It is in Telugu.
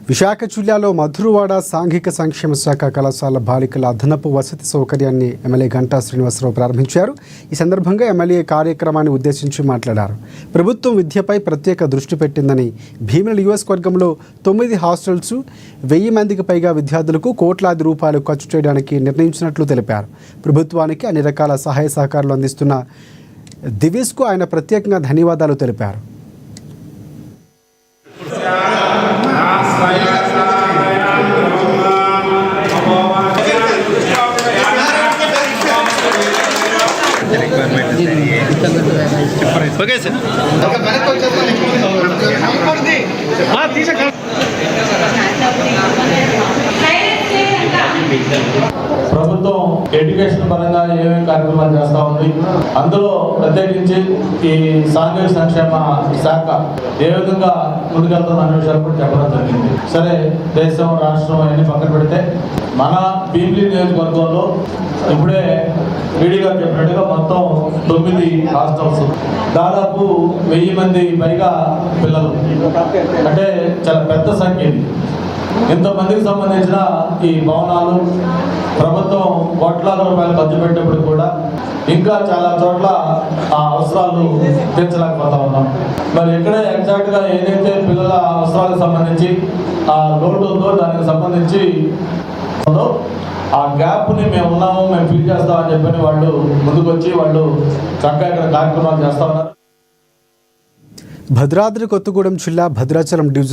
విశాఖ జిల్లాలో మధురవాడ సాంఘిక సంక్షేమ శాఖ కళాశాల బాలికల అదనపు వసతి సౌకర్యాన్ని ఎమ్మెల్యే గంటా శ్రీనివాసరావు ప్రారంభించారు. ఈ సందర్భంగా ఎమ్మెల్యే కార్యక్రమాన్ని ఉద్దేశించి మాట్లాడారు. ప్రభుత్వం విద్యపై ప్రత్యేక దృష్టి పెట్టిందని, భీమిలి నియోజకవర్గంలో 9 హాస్టల్స్ 1000 మందికి పైగా విద్యార్థులకు కోట్లాది రూపాయలు ఖర్చు చేయడానికి నిర్ణయించినట్లు తెలిపారు. ప్రభుత్వానికి అన్ని రకాల సహాయ సహకారాలు అందిస్తున్న దివిస్కు ఆయన ప్రత్యేకంగా ధన్యవాదాలు తెలిపారు. ఓకే సార్ ప్రభుత్వం ఎడ్యుకేషన్ పరంగా ఏమేమి కార్యక్రమాలు చేస్తూ ఉంది, అందులో ప్రత్యేకించి ఈ సాంఘిక సంక్షేమ శాఖ ఏ విధంగా ముందుకెళ్తున్న విషయాలు కూడా చెప్పడం జరిగింది. సరే, దేశం రాష్ట్రం అన్ని పక్కన పెడితే మన భీమిలి నియోజకవర్గంలో ఇప్పుడే వీడి గారు చెప్పినట్టుగా మొత్తం 9 హాస్టల్స్, దాదాపు 1000 మంది పైగా పిల్లలు, అంటే చాలా పెద్ద సంఖ్య. ఇంతమందికి సంబంధించిన ఈ భవనాలు ప్రభుత్వం కోట్లాది రూపాయలు ఖర్చు పెట్టినప్పుడు కూడా ఇంకా చాలా చోట్ల ఆ అవసరాలు తీర్చలేకపోతా ఉన్నాం. మరి ఎక్కడ ఎగ్జాక్ట్గా ఏదైతే పిల్లల అవసరాలకు సంబంధించి ఆ లోటు ఉందో దానికి సంబంధించి ఆ గ్యాప్ని మేము ఉన్నాము, మేము ఫిల్ చేస్తామని చెప్పని వాళ్ళు ముందుకొచ్చి వాళ్ళు చక్కగా ఇక్కడ కార్యక్రమాలు చేస్తా ఉన్నారు. భద్రాద్రి కొత్తగూడెం జిల్లా భద్రాచలం డివిజన్